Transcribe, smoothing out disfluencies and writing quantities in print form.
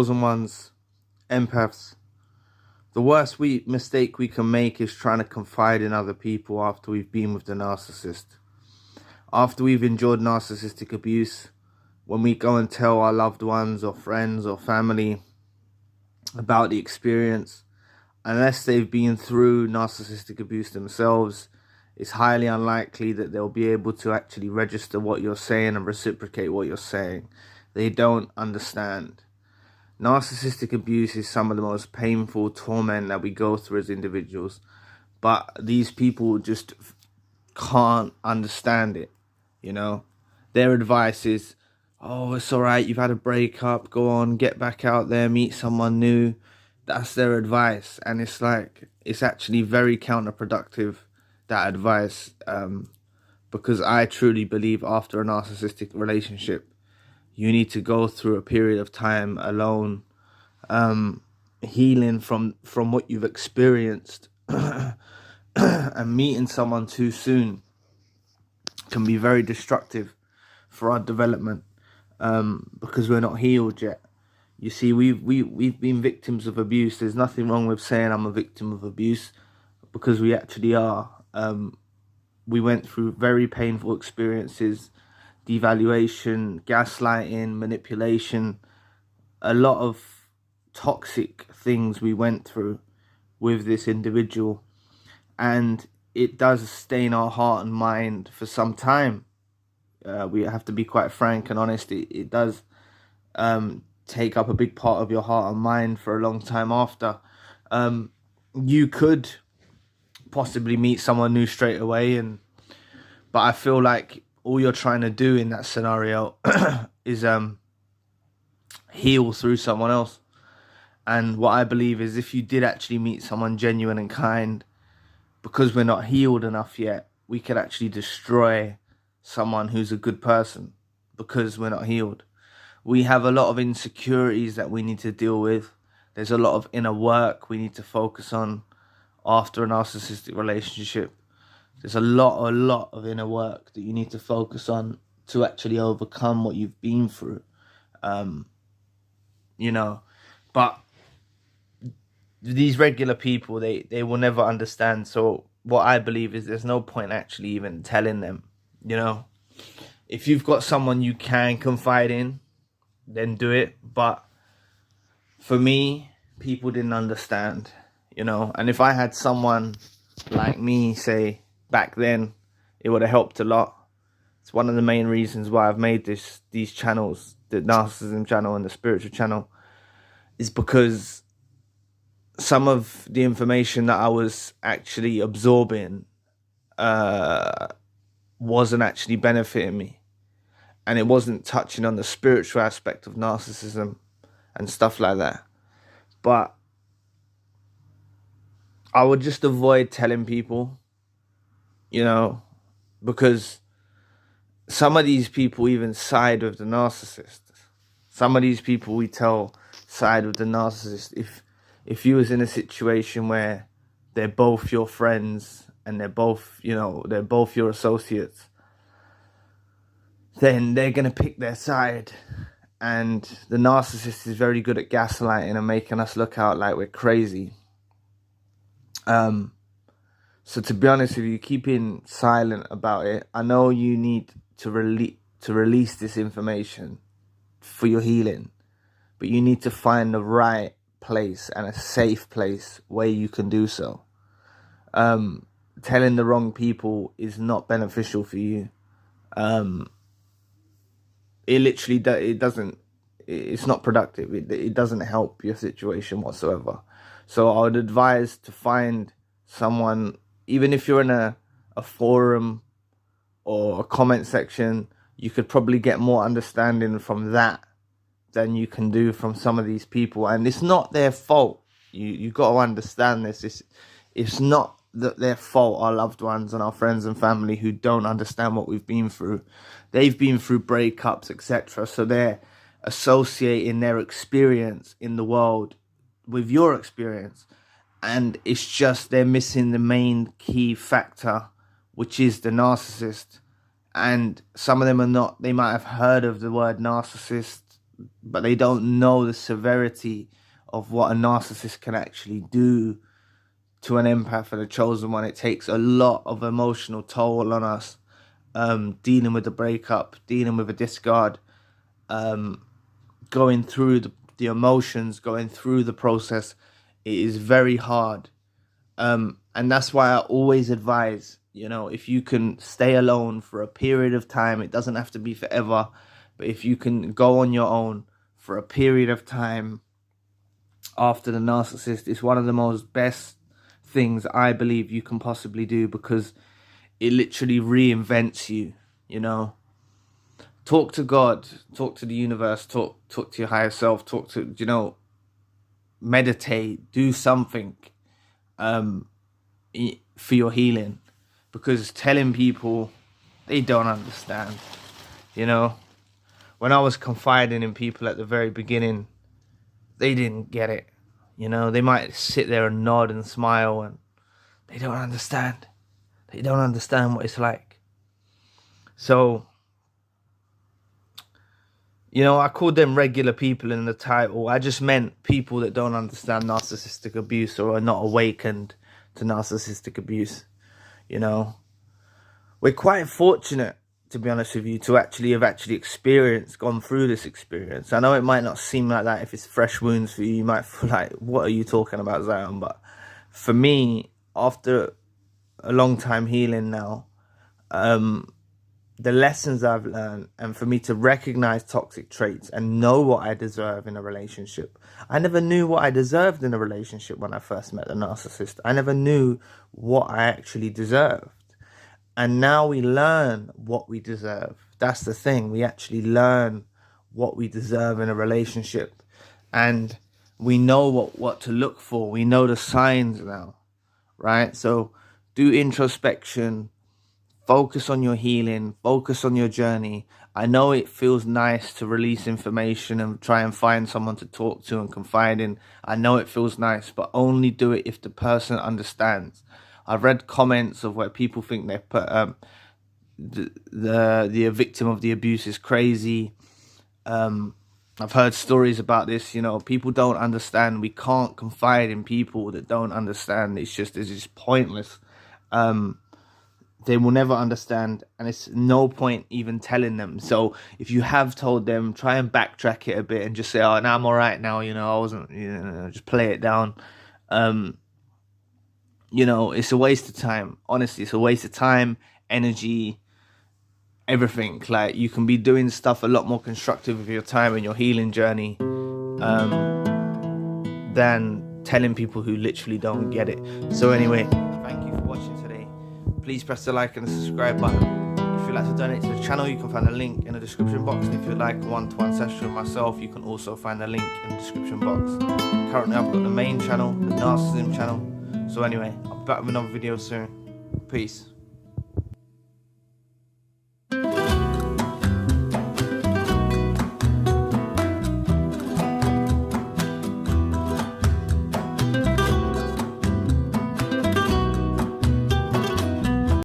Chosen ones, empaths. The worst mistake we can make is trying to confide in other people after we've been with the narcissist. After we've endured narcissistic abuse, when we go and tell our loved ones or friends or family about the experience, unless they've been through narcissistic abuse themselves, it's highly unlikely that they'll be able to actually register what you're saying and reciprocate what you're saying. They don't understand. Narcissistic abuse is some of the most painful torment that we go through as individuals, but these people just can't understand it, you know? Their advice is, oh, it's all right, you've had a breakup, go on, get back out there, meet someone new. That's their advice, and it's like, it's actually very counterproductive, that advice, because I truly believe after a narcissistic relationship, you need to go through a period of time alone, healing from what you've experienced. And meeting someone too soon can be very destructive for our development, because we're not healed yet. You see, we've been victims of abuse. There's nothing wrong with saying I'm a victim of abuse, because we actually are. We went through very painful experiences, devaluation, gaslighting, manipulation, a lot of toxic things we went through with this individual, and it does stain our heart and mind for some time. We have to be quite frank and honest. It does take up a big part of your heart and mind for a long time after. You could possibly meet someone new straight away, but I feel like all you're trying to do in that scenario is heal through someone else. And what I believe is, if you did actually meet someone genuine and kind, because we're not healed enough yet, we could actually destroy someone who's a good person because we're not healed. We have a lot of insecurities that we need to deal with. There's a lot of inner work we need to focus on after a narcissistic relationship. There's a lot of inner work that you need to focus on to actually overcome what you've been through. But these regular people, they will never understand. So what I believe is there's no point actually even telling them, If you've got someone you can confide in, then do it. But for me, people didn't understand, And if I had someone like me, say, back then, it would have helped a lot. It's one of the main reasons why I've made these channels, the narcissism channel and the spiritual channel, is because some of the information that I was actually absorbing wasn't actually benefiting me, and it wasn't touching on the spiritual aspect of narcissism and stuff like that. But I would just avoid telling people, because some of these people even side with the narcissist. Some of these people we tell side with the narcissist. If you was in a situation where they're both your friends and they're both your associates, then they're going to pick their side. And the narcissist is very good at gaslighting and making us look out like we're crazy. So to be honest with you, keeping silent about it, I know you need to release this information for your healing, but you need to find the right place and a safe place where you can do so. Telling the wrong people is not beneficial for you. It's not productive. It doesn't help your situation whatsoever. So I would advise to find someone, even if you're in a forum or a comment section, you could probably get more understanding from that than you can do from some of these people. And it's not their fault. You got to understand this. It's not that their fault, our loved ones and our friends and family who don't understand what we've been through. They've been through breakups, etc. So they're associating their experience in the world with your experience. And it's just they're missing the main key factor, which is the narcissist. And some of them are not, they might have heard of the word narcissist, but they don't know the severity of what a narcissist can actually do to an empath and a chosen one. It takes a lot of emotional toll on us, dealing with the breakup, dealing with a discard, going through the emotions, going through the process. It is very hard. And that's why I always advise, you know, if you can stay alone for a period of time, it doesn't have to be forever, but if you can go on your own for a period of time after the narcissist, it's one of the most best things I believe you can possibly do, because it literally reinvents you, you know. Talk to God, talk to the universe, talk to your higher self, talk to, you know, meditate, do something for your healing, because telling people, they don't understand, you know. When I was confiding in people at the very beginning, they didn't get it, you know. They might sit there and nod and smile, and they don't understand. They don't understand what it's like. So, you know, I called them regular people in the title. I just meant people that don't understand narcissistic abuse or are not awakened to narcissistic abuse, you know. We're quite fortunate, to be honest with you, to have experienced, gone through this experience. I know it might not seem like that if it's fresh wounds for you. You might feel like, what are you talking about, Zion? But for me, after a long time healing now, the lessons I've learned, and for me to recognize toxic traits and know what I deserve in a relationship. I never knew what I deserved in a relationship when I first met the narcissist. I never knew what I actually deserved. And now we learn what we deserve. That's the thing. We actually learn what we deserve in a relationship. And we know what to look for. We know the signs now, right? So do introspection. Focus on your healing. Focus on your journey. I know it feels nice to release information and try and find someone to talk to and confide in. I know it feels nice, but only do it if the person understands. I've read comments of where people think they put the victim of the abuse is crazy. I've heard stories about this. You know, people don't understand. We can't confide in people that don't understand. It's just pointless. They will never understand, and it's no point even telling them. So if you have told them, try and backtrack it a bit and just say, oh, now I'm all right now, you know, I wasn't, you know, just play it down. You know, it's a waste of time. Honestly, it's a waste of time, energy, everything. Like, you can be doing stuff a lot more constructive with your time and your healing journey than telling people who literally don't get it. So anyway, thank you for watching today. Please press the like and the subscribe button. If you'd like to donate to the channel, you can find a link in the description box. And if you'd like a one-to-one session with myself, you can also find a link in the description box. Currently, I've got the main channel, the Narcissism channel. So anyway, I'll be back with another video soon. Peace.